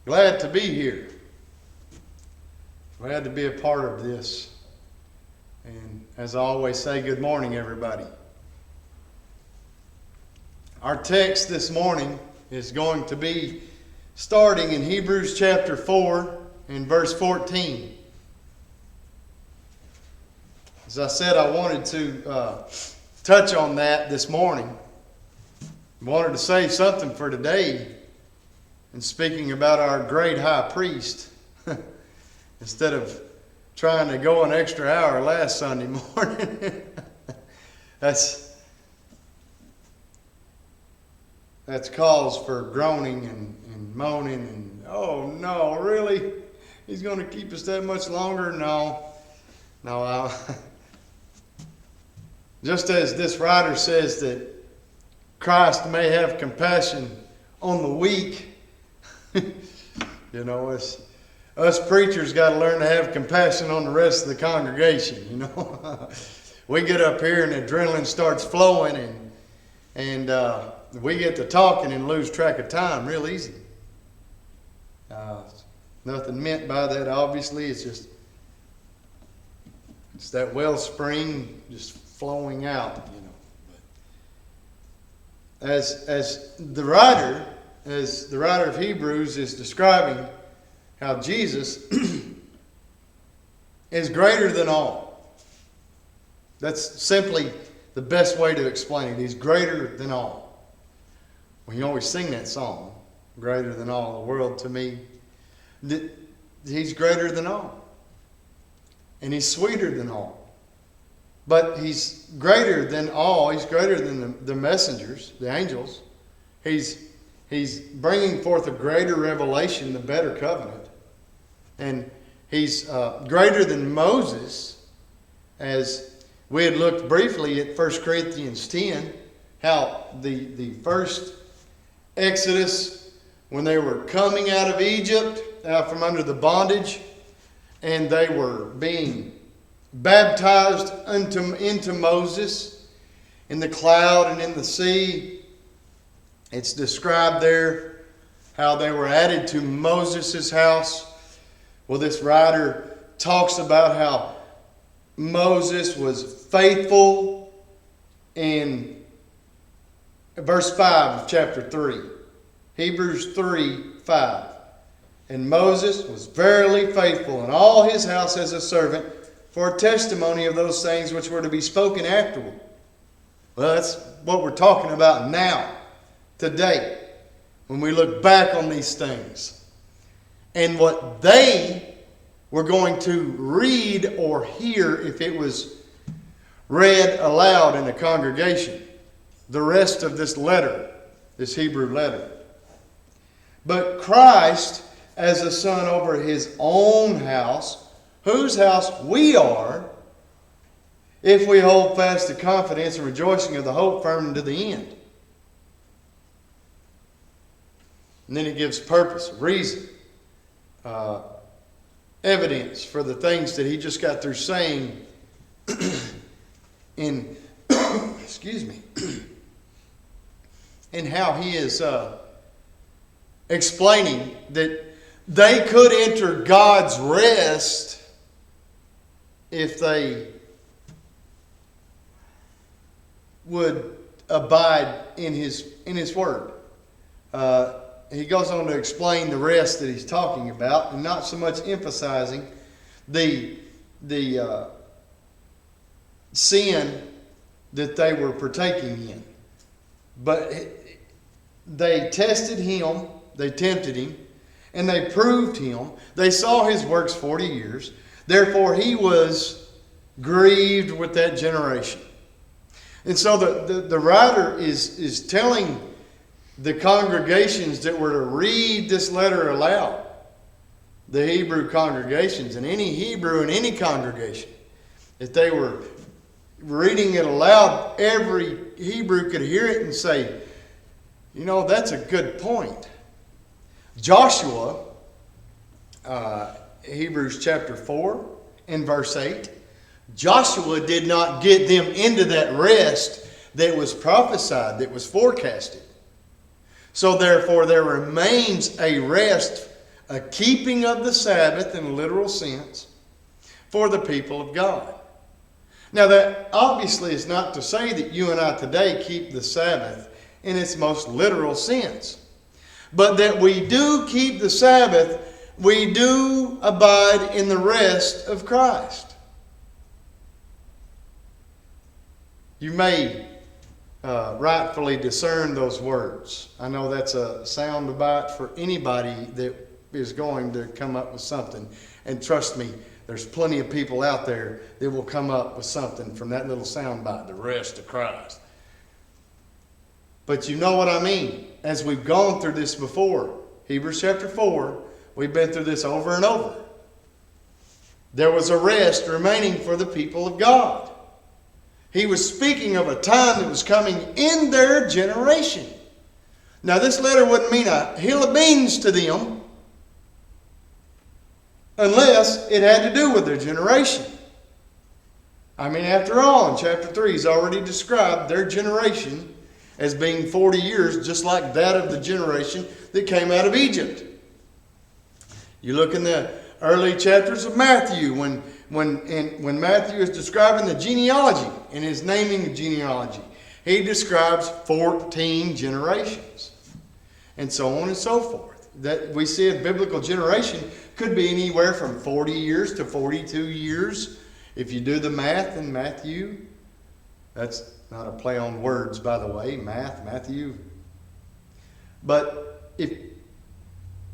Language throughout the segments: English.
Glad to be here. Glad to be a part of this. And as I always say, good morning, everybody. Our text this morning is going to be starting in Hebrews chapter 4 and verse 14. As I said, I wanted to touch on that this morning. I wanted to say something for today in speaking about our great high priest instead of trying to go an extra hour last Sunday morning. That's cause for groaning and moaning and, oh no, really? He's going to keep us that much longer? No. Just as this writer says that Christ may have compassion on the weak, us preachers got to learn to have compassion on the rest of the congregation, We get up here and adrenaline starts flowing and we get to talking and lose track of time real easy. Nothing meant by that, obviously. It's that wellspring just flowing out, But as the writer of Hebrews is describing how Jesus is greater than all. That's simply the best way to explain it. He's greater than all. We always sing that song, greater than all the world to me. He's greater than all. And he's sweeter than all. But he's greater than all. He's greater than the messengers, the angels. He's bringing forth a greater revelation, the better covenant. And he's greater than Moses, as we had looked briefly at 1 Corinthians 10, how the first Exodus, when they were coming out of Egypt, out from under the bondage, and they were being baptized into Moses in the cloud and in the sea. It's described there how they were added to Moses' house. Well, this writer talks about how Moses was faithful in verse 5 of chapter 3. Hebrews 3:5. And Moses was verily faithful in all his house as a servant for a testimony of those things which were to be spoken afterward. Well, that's what we're talking about now, today, when we look back on these things. And what they were going to read or hear if it was read aloud in a congregation. The rest of this letter, this Hebrew letter. But Christ, as a son over his own house, whose house we are, if we hold fast the confidence and rejoicing of the hope firm to the end. And then he gives purpose, reason, evidence for the things that he just got through saying in in how he is explaining that they could enter God's rest if they would abide in his word. He goes on to explain the rest that he's talking about, and not so much emphasizing the sin that they were partaking in. But they tested him, they tempted him, and they proved him. They saw his works 40 years. Therefore, he was grieved with that generation. And so the writer is telling the congregations that were to read this letter aloud, the Hebrew congregations, and any Hebrew in any congregation, if they were reading it aloud, every Hebrew could hear it and say, that's a good point. Joshua, Hebrews chapter 4 and verse 8, Joshua did not get them into that rest that was prophesied, that was forecasted. So therefore there remains a rest a keeping of the Sabbath in a literal sense for the people of God. Now that obviously is not to say that you and I today keep the Sabbath in its most literal sense. But that we do keep the Sabbath, we do abide in the rest of Christ. You may rightfully discern those words. I know that's a sound bite for anybody that is going to come up with something. And trust me, there's plenty of people out there that will come up with something from that little sound bite, the rest of Christ. But you know what I mean. As we've gone through this before, Hebrews chapter 4, we've been through this over and over. There was a rest remaining for the people of God. He was speaking of a time that was coming in their generation. Now this letter wouldn't mean a hill of beans to them unless it had to do with their generation. I mean, after all, in chapter 3, he's already described their generation as being 40 years, just like that of the generation that came out of Egypt. You look in the early chapters of Matthew, when Matthew is describing the genealogy and is naming the genealogy, he describes 14 generations, and so on and so forth. That we see a biblical generation could be anywhere from 40 years to 42 years. If you do the math in Matthew, that's not a play on words, by the way, Matthew. But if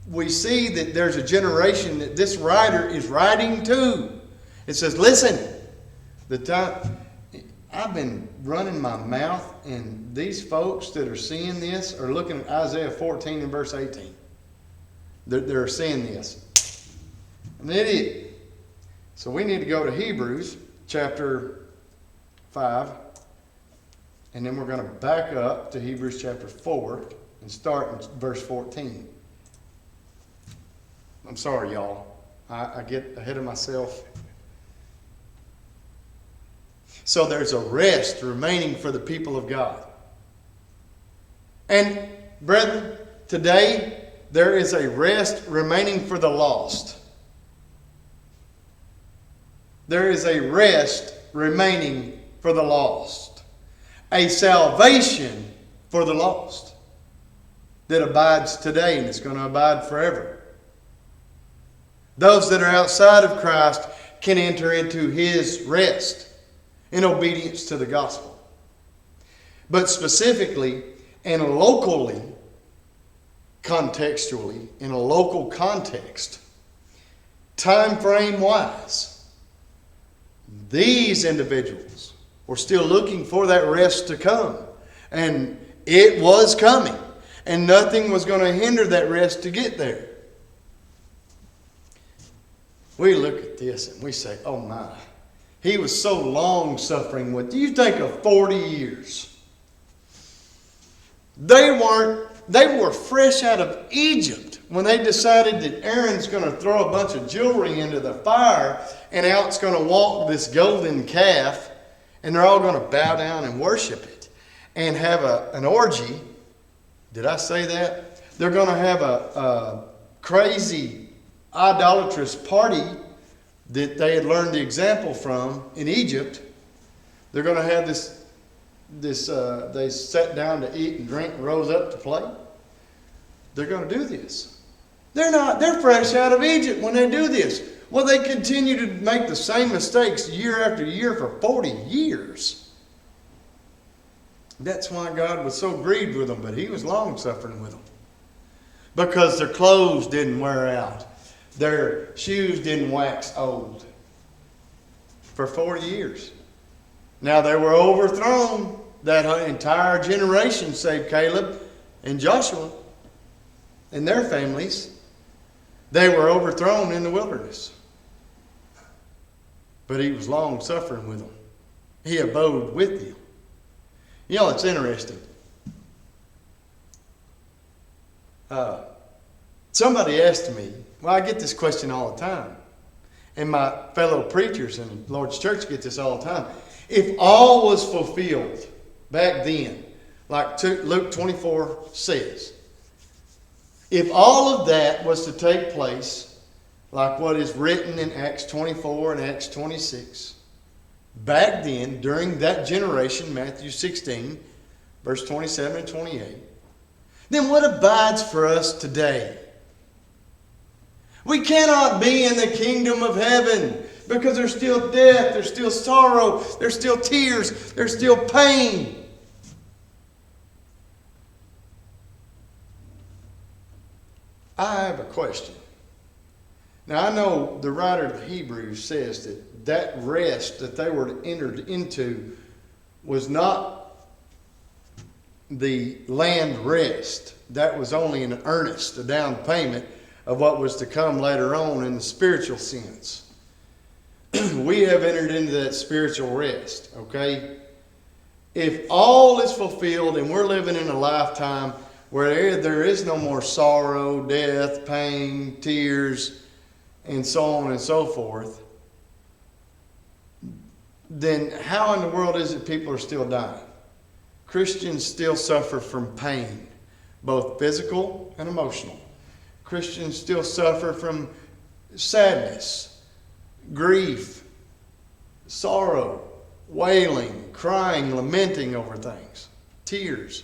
we see that there's a generation that this writer is writing to, it says, listen, the time I've been running my mouth, and these folks that are seeing this are looking at Isaiah 14 and verse 18. They're seeing this. I'm an idiot. So we need to go to Hebrews chapter 5. And then we're going to back up to Hebrews chapter 4 and start in verse 14. I'm sorry, y'all. I get ahead of myself. So there's a rest remaining for the people of God. And, brethren, today there is a rest remaining for the lost. There is a rest remaining for the lost. A salvation for the lost that abides today and it's going to abide forever. Those that are outside of Christ can enter into His rest in obedience to the gospel. But specifically and locally, contextually, in a local context, time frame wise, these individuals were still looking for that rest to come. And it was coming. And nothing was going to hinder that rest to get there. We look at this and we say, oh my. He was so long suffering with. Do you think of 40 years? They were fresh out of Egypt when they decided that Aaron's going to throw a bunch of jewelry into the fire and out's going to walk this golden calf. And they're all going to bow down and worship it and have an orgy. Did I say that? They're going to have a crazy idolatrous party that they had learned the example from in Egypt. They're going to have this they sat down to eat and drink and rose up to play. They're going to do this. They're fresh out of Egypt when they do this. Well, they continue to make the same mistakes year after year for 40 years. That's why God was so grieved with them, but He was long-suffering with them. Because their clothes didn't wear out. Their shoes didn't wax old. For 40 years. Now they were overthrown. That entire generation, save Caleb and Joshua and their families, they were overthrown in the wilderness. But He was long suffering with them. He abode with them. You know, it's interesting. Somebody asked me, well, I get this question all the time. And my fellow preachers in the Lord's church get this all the time. If all was fulfilled back then, like Luke 24 says, If all of that was to take place, like what is written in Acts 24 and Acts 26, back then, during that generation, Matthew 16, verse 27 and 28, then what abides for us today? We cannot be in the kingdom of heaven because there's still death, there's still sorrow, there's still tears, there's still pain. I have a question. Now, I know the writer of Hebrews says that rest that they were entered into was not the land rest. That was only an earnest, a down payment of what was to come later on in the spiritual sense. We have entered into that spiritual rest, okay? If all is fulfilled and we're living in a lifetime where there is no more sorrow, death, pain, tears, and so on and so forth, then how in the world is it people are still dying? Christians still suffer from pain, both physical and emotional. Christians still suffer from sadness, grief, sorrow, wailing, crying, lamenting over things, tears.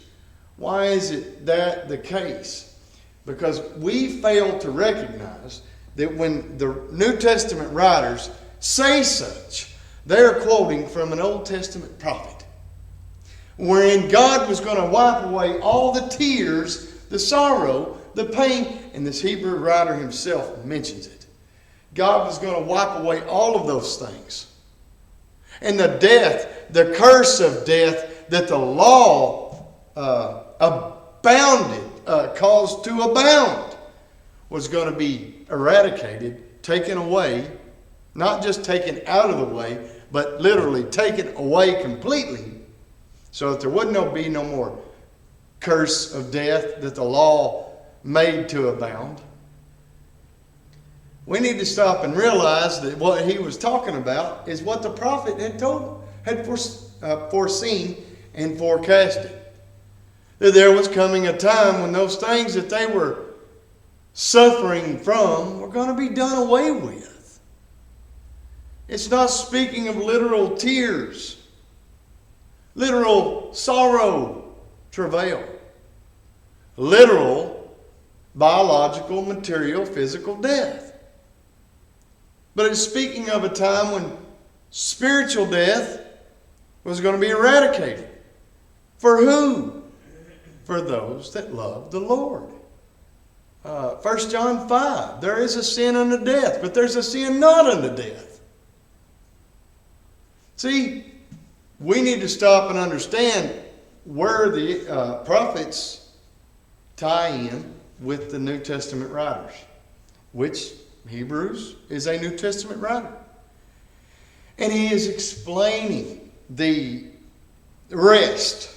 Why is it that the case? Because we fail to recognize that when the New Testament writers say such, they're quoting from an Old Testament prophet, wherein God was going to wipe away all the tears, the sorrow, the pain, and this Hebrew writer himself mentions it. God was going to wipe away all of those things. And the death, the curse of death that the law caused to abound, was going to be eradicated, taken away, not just taken out of the way, but literally taken away completely, so that there would be no more curse of death that the law made to abound. We need to stop and realize that what he was talking about is what the prophet had foreseen and forecasted. That there was coming a time when those things that they were suffering from were going to be done away with. It's not speaking of literal tears, literal sorrow, travail, literal biological, material, physical death. But it's speaking of a time when spiritual death was going to be eradicated. For who? For those that love the Lord. 1 John 5, there is a sin unto death, but there's a sin not unto death. See, we need to stop and understand where the prophets tie in with the New Testament writers, which Hebrews is a New Testament writer. And he is explaining the rest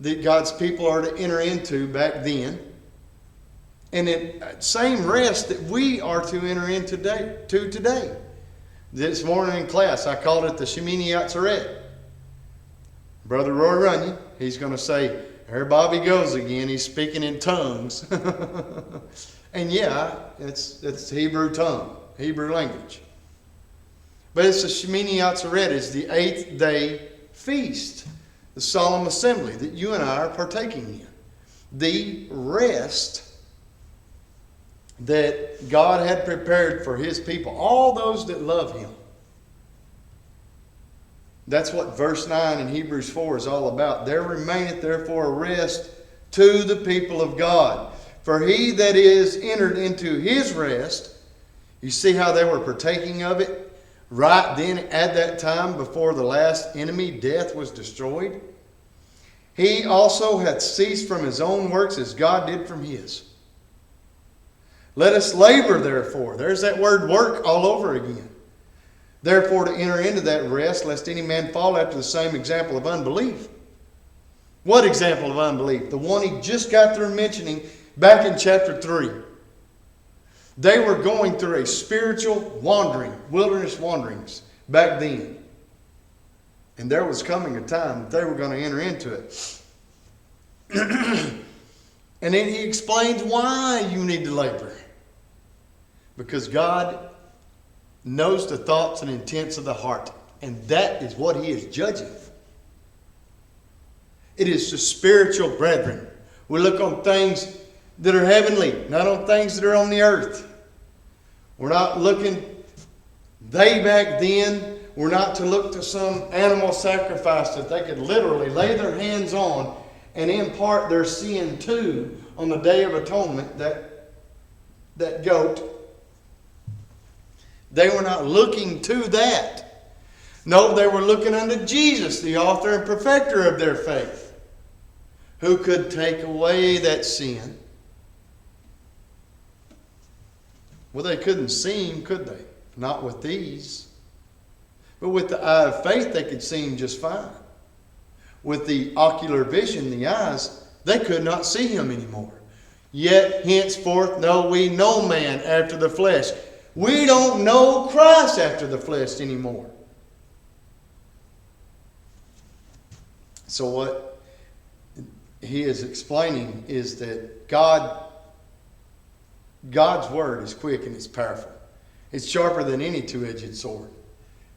that God's people are to enter into back then, and the same rest that we are to enter into today. This morning in class, I called it the Shemini Atzeret. Brother Roy Runyon, he's going to say, there Bobby goes again, he's speaking in tongues. And yeah, it's Hebrew tongue, Hebrew language. But it's the Shemini Atzeret, it's the 8th day feast, the solemn assembly that you and I are partaking in. The rest that God had prepared for his people, all those that love him. That's what verse 9 in Hebrews 4 is all about. There remaineth therefore a rest to the people of God. For he that is entered into his rest, you see how they were partaking of it right then at that time before the last enemy, death, was destroyed. He also hath ceased from his own works as God did from his. Let us labor therefore. There's that word work all over again. Therefore to enter into that rest, lest any man fall after the same example of unbelief. What example of unbelief? The one he just got through mentioning back in chapter 3. They were going through a spiritual wandering, wilderness wanderings back then. And there was coming a time that they were going to enter into it. And then he explains why you need to labor. Because God knows the thoughts and intents of the heart. And that is what he is judging. It is the spiritual brethren. We look on things that are heavenly, not on things that are on the earth. We're not looking, they back then were not to look to some animal sacrifice that they could literally lay their hands on and impart their sin to on the Day of Atonement, that goat. They were not looking to that. No, they were looking unto Jesus, the author and perfecter of their faith, who could take away that sin. Well, they couldn't see him, could they? Not with these. But with the eye of faith, they could see him just fine. With the ocular vision, the eyes, they could not see him anymore. Yet henceforth know we no man after the flesh. We don't know Christ after the flesh anymore. So what he is explaining is that God's word is quick and it's powerful. It's sharper than any two-edged sword,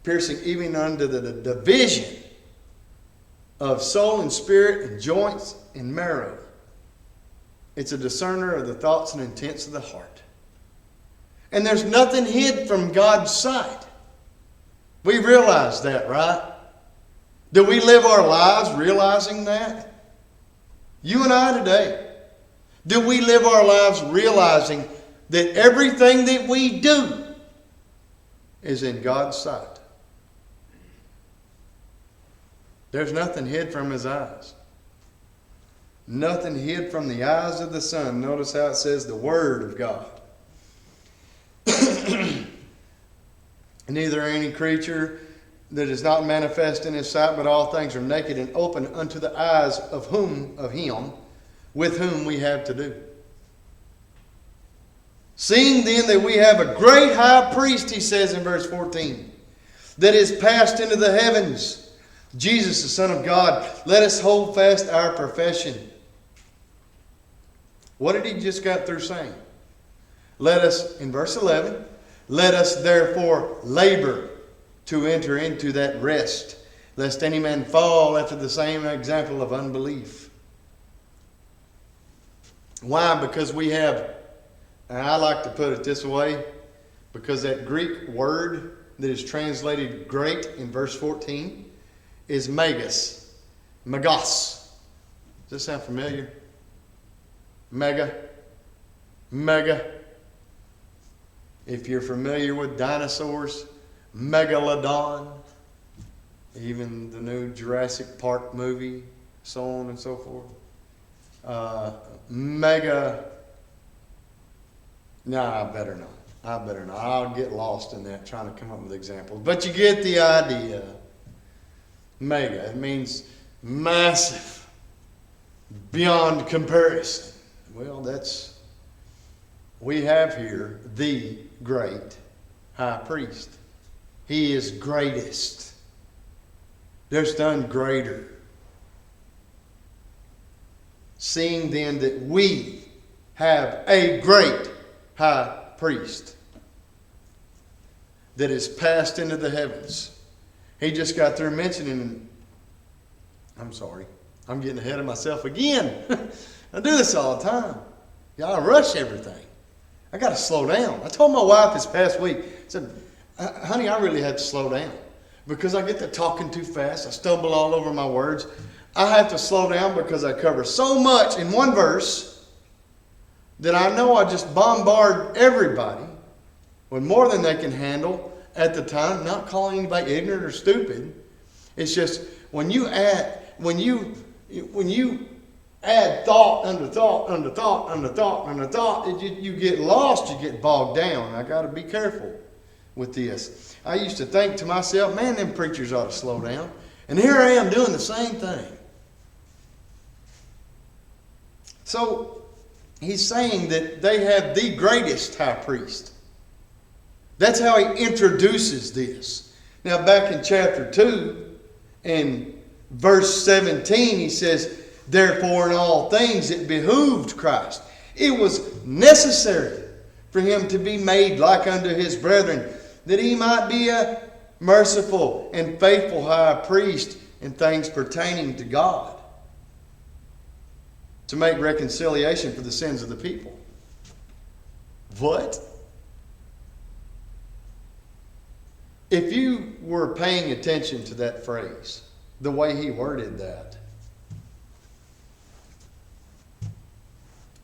piercing even unto the division of soul and spirit and joints and marrow. It's a discerner of the thoughts and intents of the heart. And there's nothing hid from God's sight. We realize that, right? Do we live our lives realizing that? You and I today. Do we live our lives realizing that everything that we do is in God's sight? There's nothing hid from his eyes. Nothing hid from the eyes of the Son. Notice how it says the Word of God. Neither any creature that is not manifest in his sight, but all things are naked and open unto the eyes of him, with whom we have to do. Seeing then that we have a great high priest, he says in verse 14, that is passed into the heavens, Jesus the Son of God, let us hold fast our profession. What did he just got through saying? Let us, in verse 11, let us therefore labor to enter into that rest, lest any man fall after the same example of unbelief. Why? Because we have, and I like to put it this way, because that Greek word that is translated great in verse 14 is megas. Megos. Does this sound familiar? Mega. If you're familiar with dinosaurs, Megalodon, even the new Jurassic Park movie, so on and so forth. Mega. No, I better not. I'll get lost in that trying to come up with examples. But you get the idea. Mega. It means massive, beyond comparison. Well, we have here the great high priest. He is greatest. There's none greater. Seeing then that we have a great high priest that is passed into the heavens. He just got through mentioning, I'm sorry, I'm getting ahead of myself again. I do this all the time. I rush everything. I got to slow down. I told my wife this past week, I said, honey, I really have to slow down because I get to talking too fast. I stumble all over my words. I have to slow down because I cover so much in one verse that I know I just bombard everybody with more than they can handle at the time. Not calling anybody ignorant or stupid. It's just when you add thought under thought under thought under thought under thought, you get lost, you get bogged down. I got to be careful with this. I used to think to myself, man, them preachers ought to slow down. And here I am doing the same thing. So he's saying that they have the greatest high priest. That's how he introduces this. Now back in chapter 2 and verse 17, he says, therefore in all things it behooved Christ. It was necessary for him to be made like unto his brethren, that he might be a merciful and faithful high priest in things pertaining to God, to make reconciliation for the sins of the people. What? If you were paying attention to that phrase, the way he worded that,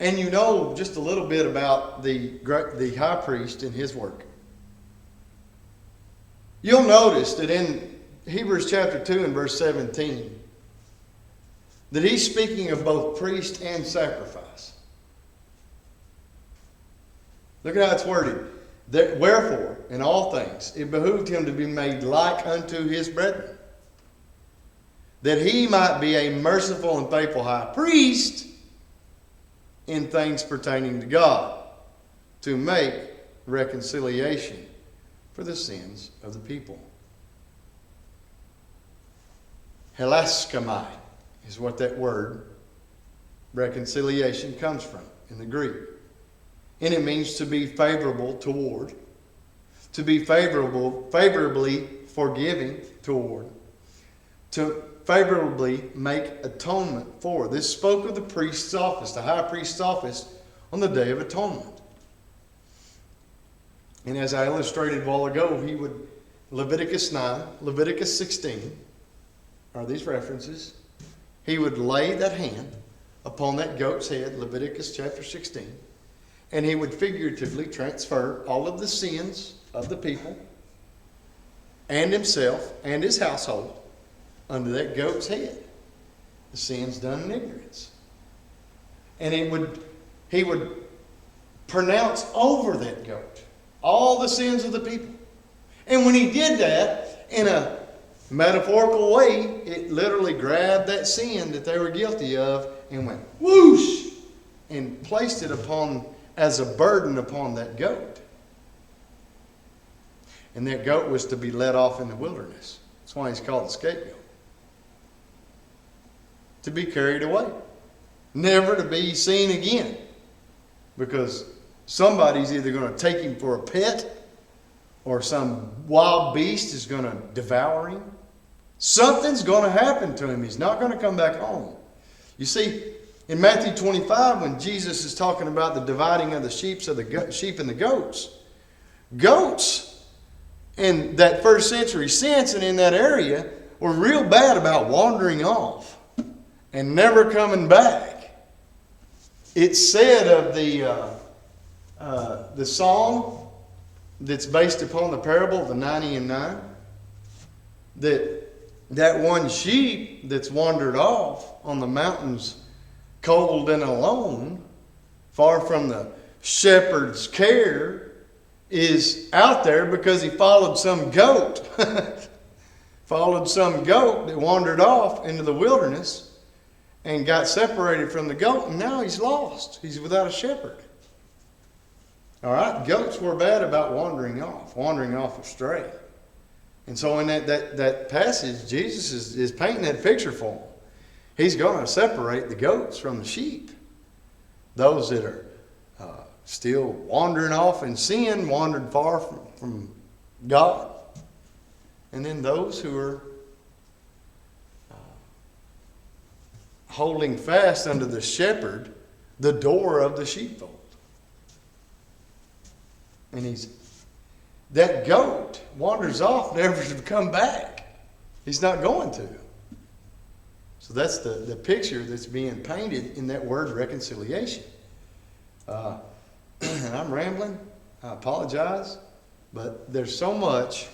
and you know just a little bit about the high priest and his work, you'll notice that in Hebrews chapter 2 and verse 17, that he's speaking of both priest and sacrifice. Look at how it's worded. Wherefore, in all things, it behooved him to be made like unto his brethren, that he might be a merciful and faithful high priest in things pertaining to God, to make reconciliation for the sins of the people. Helaskamai is what that word reconciliation comes from in the Greek. And it means to be favorable toward, to be favorably forgiving toward, to favorably make atonement for. This spoke of the priest's office, the high priest's office on the Day of Atonement. And as I illustrated a while ago, he would, Leviticus 9, Leviticus 16, are these references. He would lay that hand upon that goat's head, Leviticus chapter 16, and he would figuratively transfer all of the sins of the people and himself and his household under that goat's head. The sins done in ignorance. And he would pronounce over that goat all the sins of the people. And when he did that, in a metaphorical way, it literally grabbed that sin that they were guilty of and went whoosh and placed it upon as a burden upon that goat. And that goat was to be led off in the wilderness. That's why he's called the scapegoat. To be carried away. Never to be seen again. Because somebody's either going to take him for a pet, or some wild beast is going to devour him. Something's going to happen to him. He's not going to come back home. You see, in Matthew 25, when Jesus is talking about the dividing of the sheep and the goats, goats in that first century sense and in that area were real bad about wandering off and never coming back. It's said of the song that's based upon the parable of the 90 and 9, that one sheep that's wandered off on the mountains cold and alone, far from the shepherd's care, is out there because he followed some goat. Followed some goat that wandered off into the wilderness and got separated from the goat, and now he's lost. He's without a shepherd. All right? Goats were bad about wandering off astray. And so in that passage, Jesus is painting that picture for them. He's going to separate the goats from the sheep. Those that are still wandering off in sin, wandered far from God. And then those who are holding fast unto the shepherd, the door of the sheepfold. And that goat wanders off, never to come back. He's not going to. So that's the picture that's being painted in that word reconciliation. And I'm rambling. I apologize. But there's so much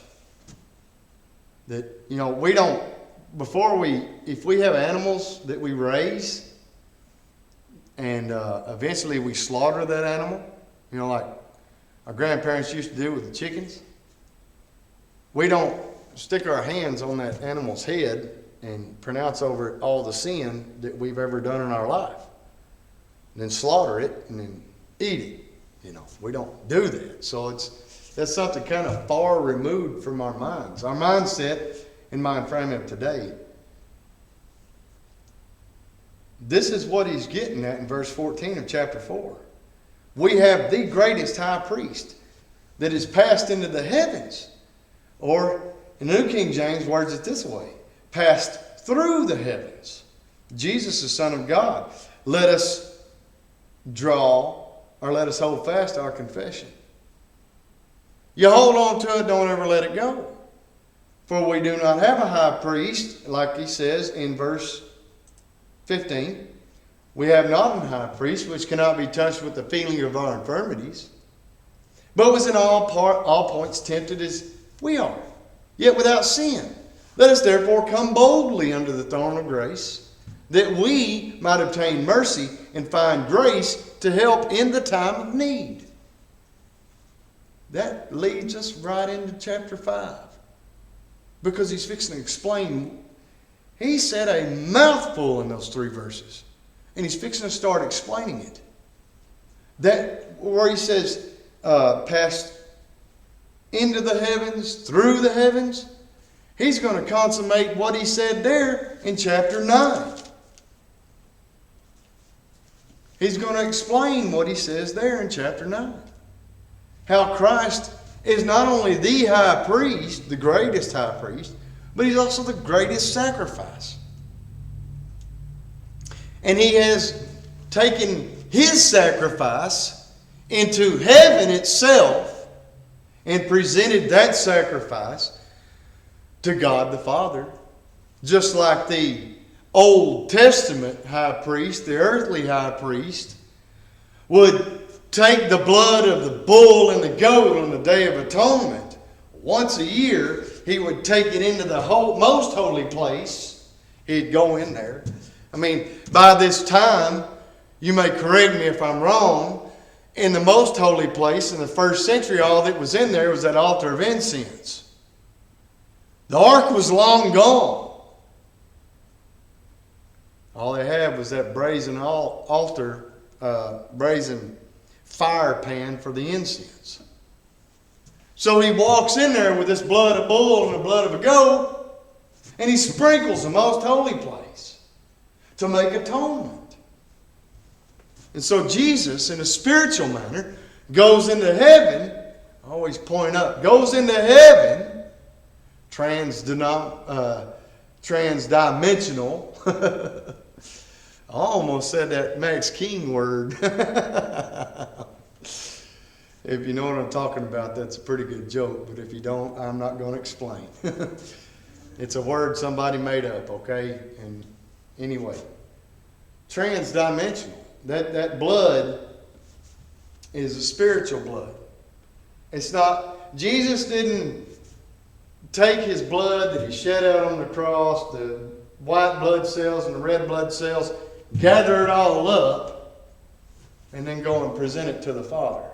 that, we don't, if we have animals that we raise and eventually we slaughter that animal, like our grandparents used to do with the chickens, we don't stick our hands on that animal's head and pronounce over it all the sin that we've ever done in our life. And then slaughter it and then eat it. We don't do that. So that's something kind of far removed from our minds. Our mindset and mind frame of today This is what he's getting at in verse 14 of chapter 4. We have the greatest high priest that is passed into the heavens. Or, in the New King James, words it this way: passed through the heavens. Jesus, the Son of God. Let us draw, or let us hold fast our confession. You hold on to it, don't ever let it go. For we do not have a high priest, like he says in verse 15. We have not a high priest which cannot be touched with the feeling of our infirmities, but was in all points tempted as we are, yet without sin. Let us therefore come boldly under the throne of grace, that we might obtain mercy and find grace to help in the time of need. That leads us right into chapter 5. Because he's fixing to explain. He said a mouthful in those 3 verses. And he's fixing to start explaining it. That where he says, passed into the heavens, through the heavens. He's going to consummate what he said there in chapter 9. He's going to explain what he says there in chapter 9. How Christ is not only the high priest, the greatest high priest, but he's also the greatest sacrifice. And he has taken his sacrifice into heaven itself and presented that sacrifice to God the Father. Just like the Old Testament high priest, the earthly high priest, would take the blood of the bull and the goat on the Day of Atonement. Once a year, he would take it into the most holy place. He'd go in there. I mean, by this time, you may correct me if I'm wrong, in the most holy place in the first century, all that was in there was that altar of incense. The ark was long gone. All they had was that brazen altar, brazen fire pan for the incense. So he walks in there with this blood of bull and the blood of a goat, and he sprinkles the most holy place to make atonement. And so Jesus, in a spiritual manner, goes into heaven. I always point up, goes into heaven, transdimensional. I almost said that Max King word. If you know what I'm talking about, that's a pretty good joke. But if you don't, I'm not going to explain. It's a word somebody made up, okay? And anyway, transdimensional. That blood is a spiritual blood. It's not, Jesus didn't take his blood that he shed out on the cross, the white blood cells and the red blood cells, gather it all up, and then go and present it to the Father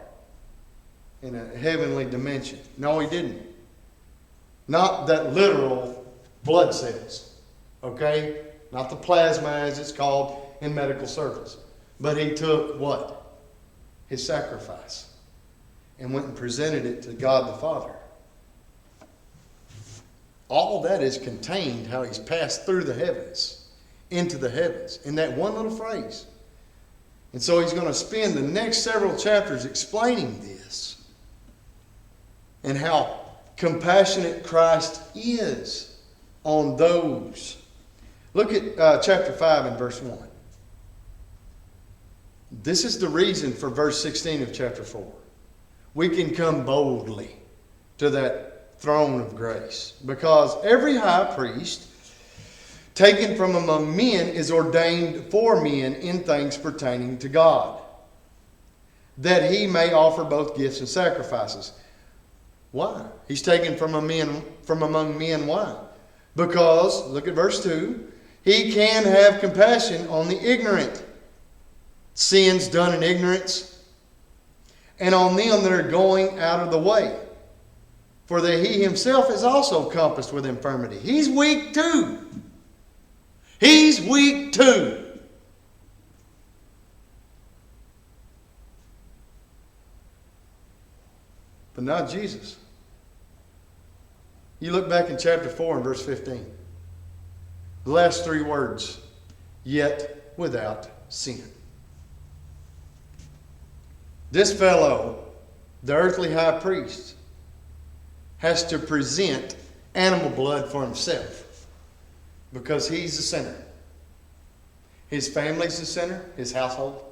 in a heavenly dimension. No, he didn't. Not that literal blood cells, okay? Not the plasma as it's called in medical circles. But he took what? His sacrifice. And went and presented it to God the Father. All that is contained how he's passed through the heavens, into the heavens, in that one little phrase. And so he's going to spend the next several chapters explaining this and how compassionate Christ is on those. Look at chapter 5 and verse 1. This is the reason for verse 16 of chapter 4. We can come boldly to that throne of grace, because every high priest taken from among men is ordained for men in things pertaining to God, that he may offer both gifts and sacrifices. Why? He's taken from among men. Why? Because, look at verse 2, he can have compassion on the ignorant, sins done in ignorance, and on them that are going out of the way. For that he himself is also compassed with infirmity. He's weak too. He's weak too. But not Jesus. You look back in chapter 4 and verse 15. The last 3 words. Yet without sin. This fellow, the earthly high priest, has to present animal blood for himself because he's the sinner. His family's the sinner, his household,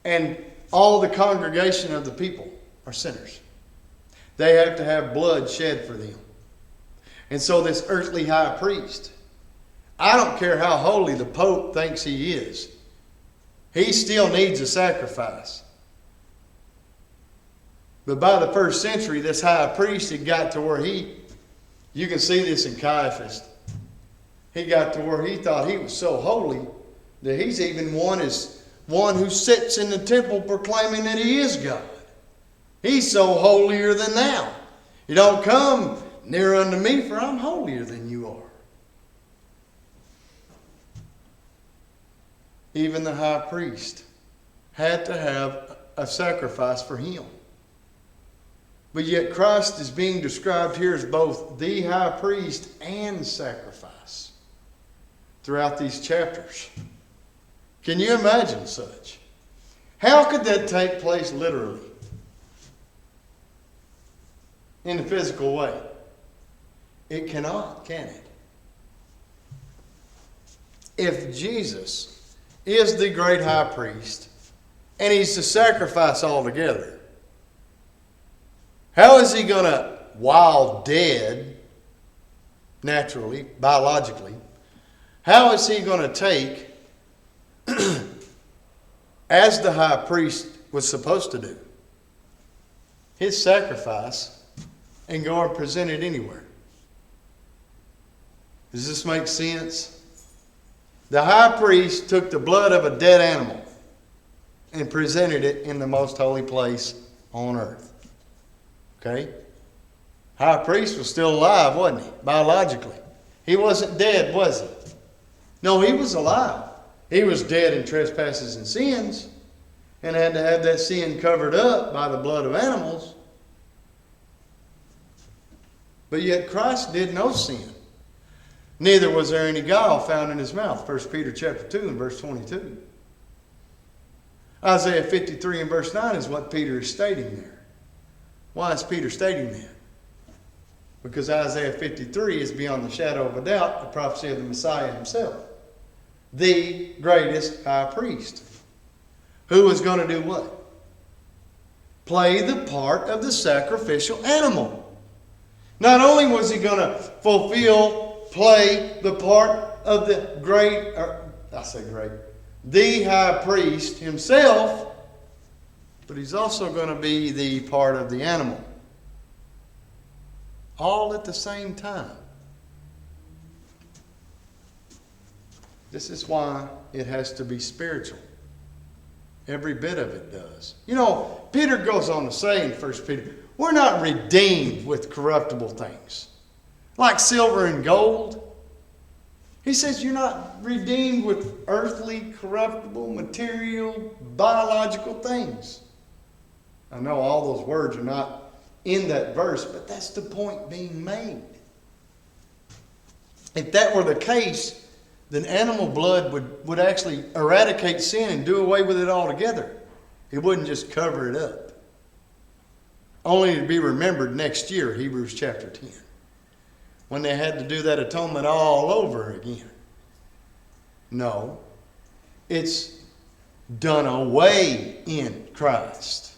and all the congregation of the people are sinners. They have to have blood shed for them. And so this earthly high priest, I don't care how holy the Pope thinks he is, he still needs a sacrifice. But by the first century, this high priest had got to where you can see this in Caiaphas, he got to where he thought he was so holy that he's even one who sits in the temple proclaiming that he is God. He's so holier than thou. You don't come near unto me, for I'm holier than you are. Even the high priest had to have a sacrifice for him. But yet Christ is being described here as both the high priest and sacrifice throughout these chapters. Can you imagine such? How could that take place literally? In a physical way? It cannot, can it? If Jesus is the great high priest and he's the sacrifice altogether, how is he going to, while dead, naturally, biologically, how is he going to take, as the high priest was supposed to do, his sacrifice and go and present it anywhere? Does this make sense? The high priest took the blood of a dead animal and presented it in the most holy place on earth. Okay? High priest was still alive, wasn't he? Biologically. He wasn't dead, was he? No, he was alive. He was dead in trespasses and sins and had to have that sin covered up by the blood of animals. But yet Christ did no sin. Neither was there any guile found in his mouth. 1 Peter chapter 2 and verse 22. Isaiah 53 and verse 9 is what Peter is stating there. Why is Peter stating that? Because Isaiah 53 is beyond the shadow of a doubt the prophecy of the Messiah himself. The greatest high priest. Who was going to do what? Play the part of the sacrificial animal. Not only was he going to play the part of the the high priest himself, but he's also going to be the part of the animal. All at the same time. This is why it has to be spiritual. Every bit of it does. You know, Peter goes on to say in 1 Peter, we're not redeemed with corruptible things, like silver and gold. He says you're not redeemed with earthly, corruptible, material, biological things. I know all those words are not in that verse, but that's the point being made. If that were the case, then animal blood would actually eradicate sin and do away with it altogether. It wouldn't just cover it up. Only to be remembered next year, Hebrews chapter 10, when they had to do that atonement all over again. No, it's done away in Christ.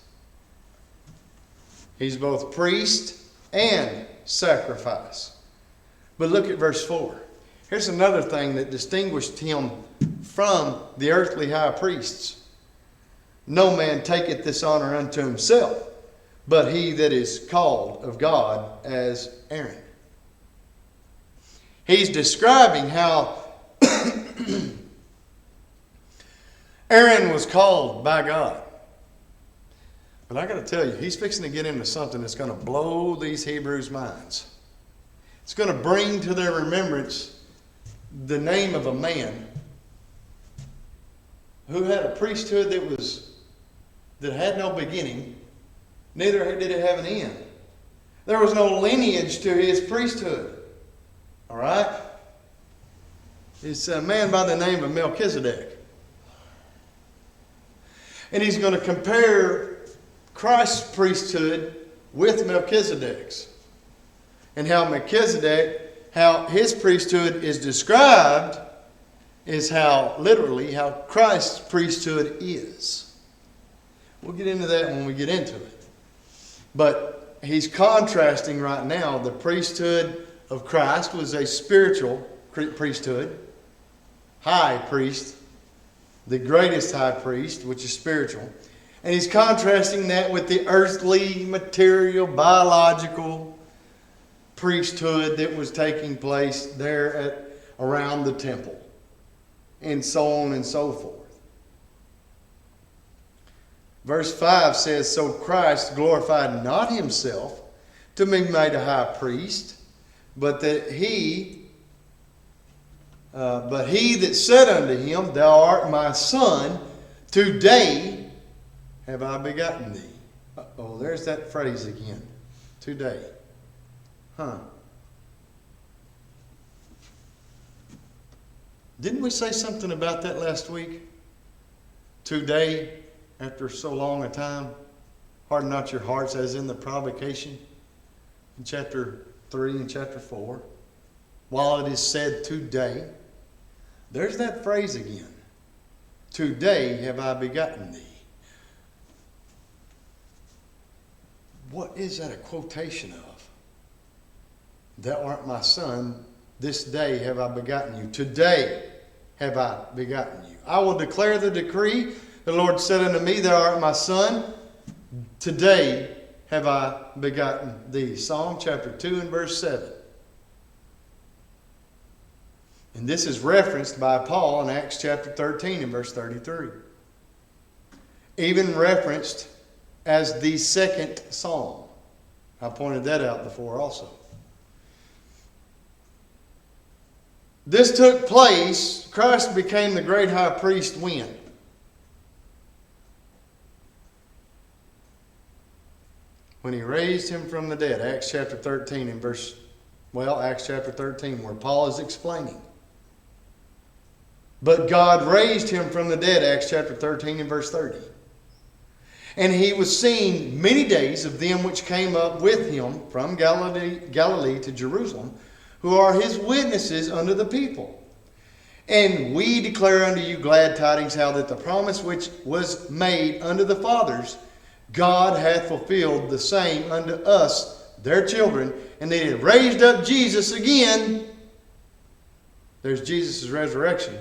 He's both priest and sacrifice. But look at verse 4. Here's another thing that distinguished him from the earthly high priests. No man taketh this honor unto himself, but he that is called of God, as Aaron. He's describing how Aaron was called by God. But I got to tell you, he's fixing to get into something that's going to blow these Hebrews' minds. It's going to bring to their remembrance the name of a man who had a priesthood that had no beginning, neither did it have an end. There was no lineage to his priesthood. All right? It's a man by the name of Melchizedek. And he's going to compare Christ's priesthood with Melchizedek's. And how his priesthood is described is literally how Christ's priesthood is. We'll get into that when we get into it. But he's contrasting right now. The priesthood of Christ was a spiritual priesthood. High priest. The greatest high priest, which is spiritual. And he's contrasting that with the earthly, material, biological priesthood that was taking place there around the temple. And so on and so forth. Verse 5 says, so Christ glorified not himself to be made a high priest, but he that said unto him, thou art my son, today have I begotten thee. Uh-oh, there's that phrase again. Today. Didn't we say something about that last week? Today, after so long a time, harden not your hearts as in the provocation in chapter 3 and chapter 4. While it is said today, there's that phrase again. Today have I begotten thee. What is that a quotation of? Thou art my son, this day have I begotten you. Today have I begotten you. I will declare the decree. The Lord said unto me, thou art my son, today have I begotten thee. Psalm chapter 2 and verse 7. And this is referenced by Paul in Acts chapter 13 and verse 33. Even referenced as the second psalm. I pointed that out before also. This took place, Christ became the great high priest when? When he raised him from the dead. Acts chapter 13 and Acts chapter 13 where Paul is explaining. But God raised him from the dead, Acts chapter 13 and verse 30. And he was seen many days of them which came up with him from Galilee to Jerusalem, who are his witnesses unto the people. And we declare unto you glad tidings, how that the promise which was made unto the fathers, God hath fulfilled the same unto us, their children, and they have raised up Jesus again. There's Jesus' resurrection.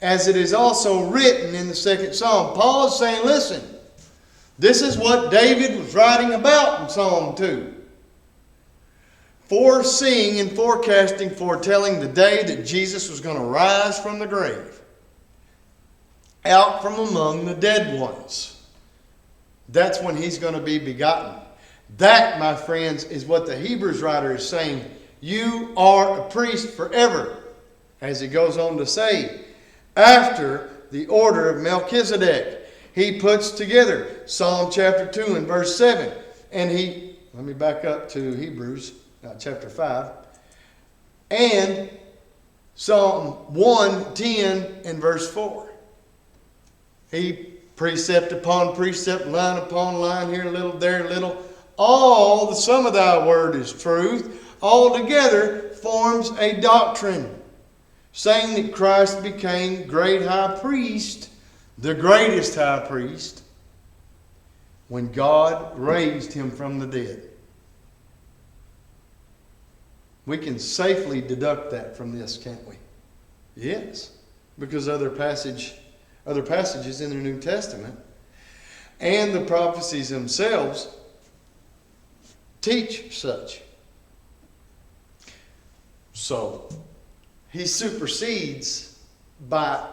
As it is also written in the second Psalm. Paul is saying, listen, this is what David was writing about in Psalm 2. Foreseeing and forecasting, foretelling the day that Jesus was going to rise from the grave. Out from among the dead ones. That's when he's going to be begotten. That, my friends, is what the Hebrews writer is saying. You are a priest forever. As he goes on to say, after the order of Melchizedek. He puts together Psalm chapter 2 and verse 7. And let me back up to Hebrews chapter 5. And Psalm 1:10 and verse 4. He precept upon precept, line upon line, here a little, there a little. All the sum of thy word is truth. All together forms a doctrine, saying that Christ became great high priest, the greatest high priest, when God raised him from the dead. We can safely deduct that from this, can't we? Yes, because other passages in the New Testament and the prophecies themselves teach such. So, he supersedes by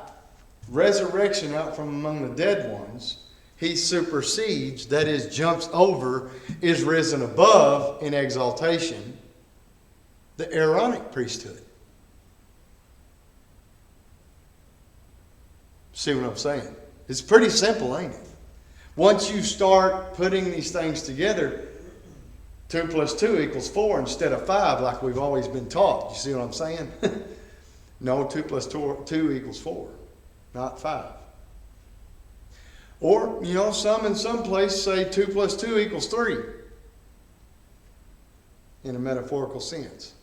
resurrection out from among the dead ones. He supersedes, that is, jumps over, is risen above in exaltation, the Aaronic priesthood. See what I'm saying? It's pretty simple, ain't it? Once you start putting these things together, 2 plus 2 equals 4 instead of 5 like we've always been taught. You see what I'm saying? No, 2 plus 2 equals 4, not 5. Or, some in some place say 2 plus 2 equals 3 in a metaphorical sense.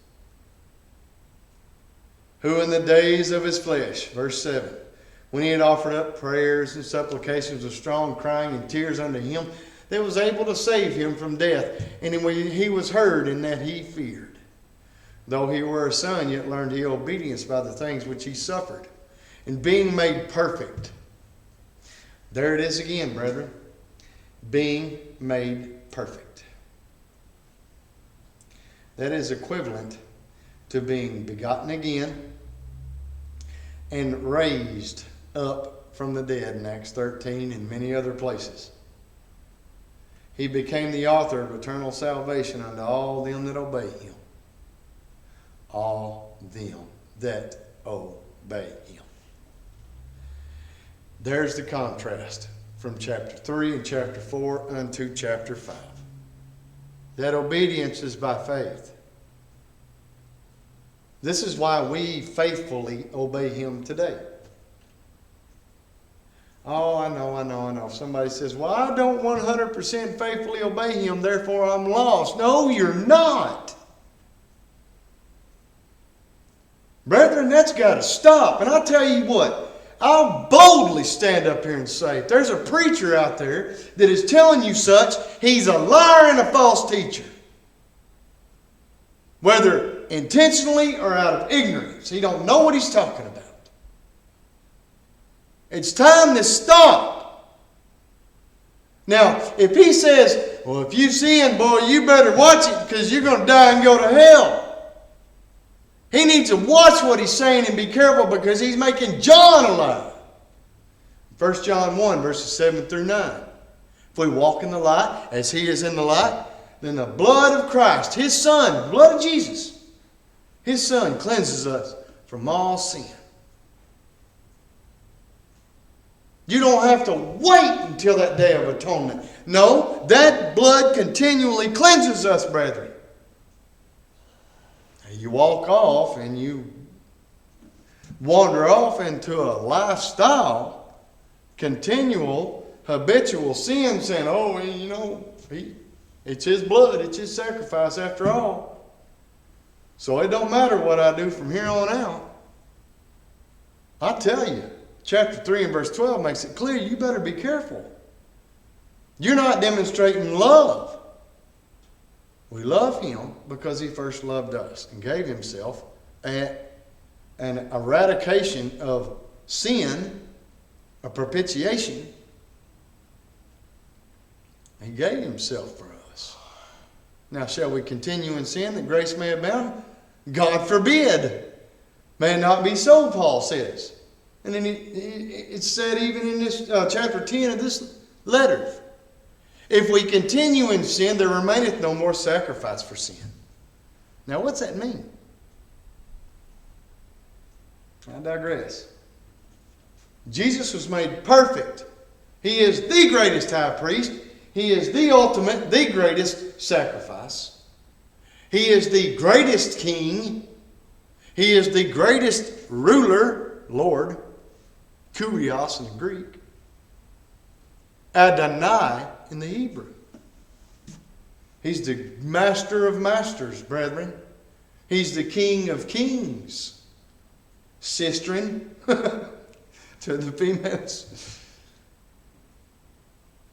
Who in the days of his flesh, verse 7, when he had offered up prayers and supplications with strong crying and tears unto him, that was able to save him from death. And he was heard in that he feared. Though he were a son, yet learned he obedience by the things which he suffered. And being made perfect. There it is again, brethren. Being made perfect. That is equivalent to being begotten again and raised up from the dead in Acts 13 and many other places. He became the author of eternal salvation unto all them that obey him. All them that obey him. There's the contrast from chapter 3 and chapter 4 unto chapter 5. That obedience is by faith. This is why we faithfully obey him today. Oh, I know. If somebody says, well, I don't 100% faithfully obey him, therefore I'm lost. No, you're not. Brethren, that's got to stop. And I'll tell you what, I'll boldly stand up here and say, if there's a preacher out there that is telling you such, he's a liar and a false teacher. Whether intentionally or out of ignorance. He don't know what he's talking about. It's time to stop. Now, if he says, well, if you sin, boy, you better watch it because you're going to die and go to hell. He needs to watch what he's saying and be careful because he's making John a liar. 1 John 1, verses 7 through 9. If we walk in the light as he is in the light, then the blood of Christ, his Son, the blood of Jesus, his Son cleanses us from all sin. You don't have to wait until that day of atonement. No, that blood continually cleanses us, brethren. You walk off and you wander off into a lifestyle, continual, habitual sin, saying, oh, it's his blood, it's his sacrifice after all. So it don't matter what I do from here on out. I tell you, chapter 3 and verse 12 makes it clear you better be careful. You're not demonstrating love. We love him because he first loved us and gave himself an eradication of sin, a propitiation. He gave himself for us. Now, shall we continue in sin that grace may abound? God forbid. May it not be so, Paul says. And then it's said even in this chapter 10 of this letter. If we continue in sin, there remaineth no more sacrifice for sin. Now, what's that mean? I digress. Jesus was made perfect. He is the greatest high priest. He is the ultimate, the greatest sacrifice. He is the greatest king. He is the greatest ruler, Lord. Kurios in the Greek. Adonai in the Hebrew. He's the master of masters, brethren. He's the king of kings. Sistren to the females.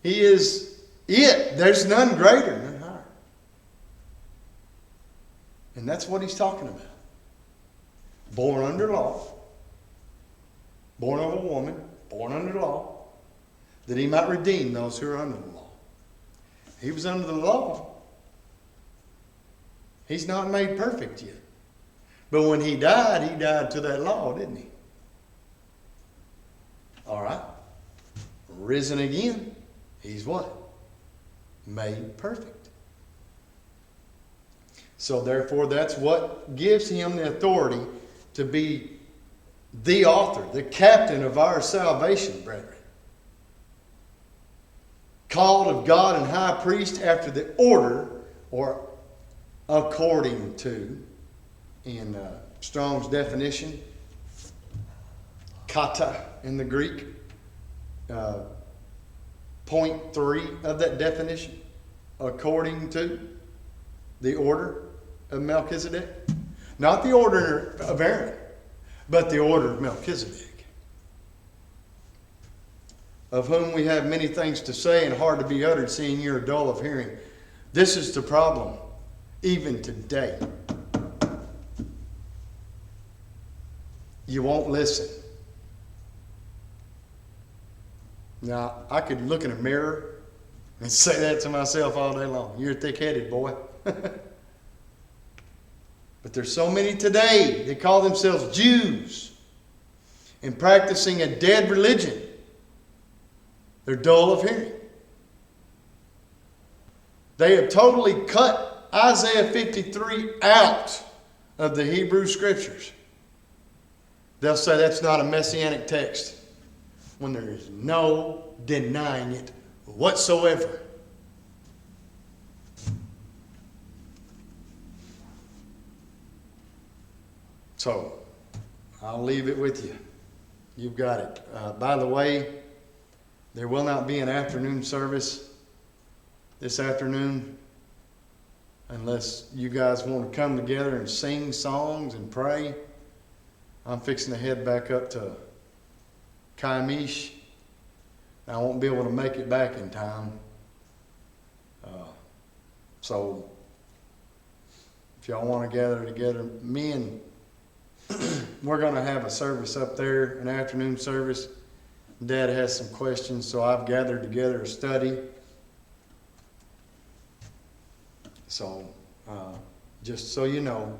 He is it. There's none greater, none higher. And that's what he's talking about. Born under law. Born of a woman. Born under law. That he might redeem those who are under the law. He was under the law. He's not made perfect yet. But when he died to that law, didn't he? All right. Risen again. He's what? Made perfect. So therefore, that's what gives him the authority to be the author, the captain of our salvation, brethren. Called of God and high priest after the order or according to, in Strong's definition, kata in the Greek, point 3 of that definition, according to the order of Melchizedek. Not the order of Aaron, but the order of Melchizedek, of whom we have many things to say and hard to be uttered, seeing you are dull of hearing. This is the problem, even today. You won't listen. Now, I could look in a mirror and say that to myself all day long. You're thick-headed, boy. But there's so many today that call themselves Jews and practicing a dead religion. They're dull of hearing. They have totally cut Isaiah 53 out of the Hebrew Scriptures. They'll say that's not a messianic text when there is no denying it whatsoever. So, I'll leave it with you. You've got it. By the way, there will not be an afternoon service this afternoon unless you guys want to come together and sing songs and pray. I'm fixing to head back up to Kaimish. I won't be able to make it back in time. So, if y'all want to gather together, we're going to have a service up there, an afternoon service. Dad has some questions, so I've gathered together a study. So, just so you know,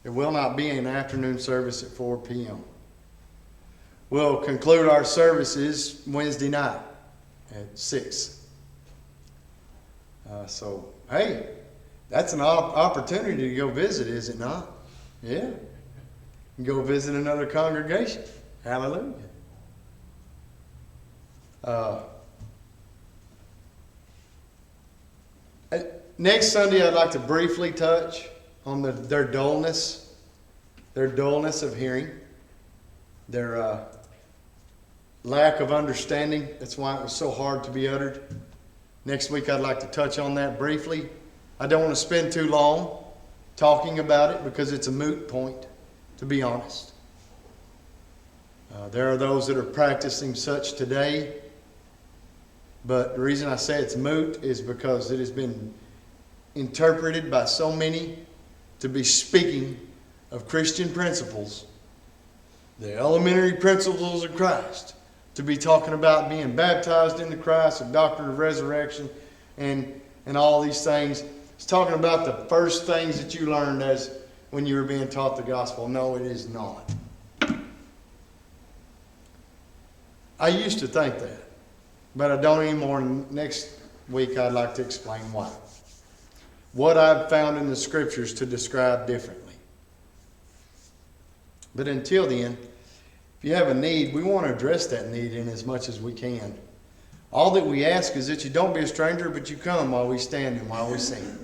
there will not be an afternoon service at 4 p.m. We'll conclude our services Wednesday night at 6. So, hey, that's an opportunity to go visit, is it not? Yeah. Go visit another congregation. Hallelujah. Next Sunday, I'd like to briefly touch on their dullness of hearing, their lack of understanding. That's why it was so hard to be uttered. Next week, I'd like to touch on that briefly. I don't want to spend too long talking about it because it's a moot point, to be honest. There are those that are practicing such today, but the reason I say it's moot is because it has been interpreted by so many to be speaking of Christian principles, the elementary principles of Christ, to be talking about being baptized into Christ, the doctrine of resurrection, and all these things. It's talking about the first things that you learned as when you were being taught the gospel. No, it is not. I used to think that, but I don't anymore. Next week I'd like to explain why. What I've found in the Scriptures to describe differently. But until then, if you have a need, we want to address that need in as much as we can. All that we ask is that you don't be a stranger, but you come while we stand and while we sing.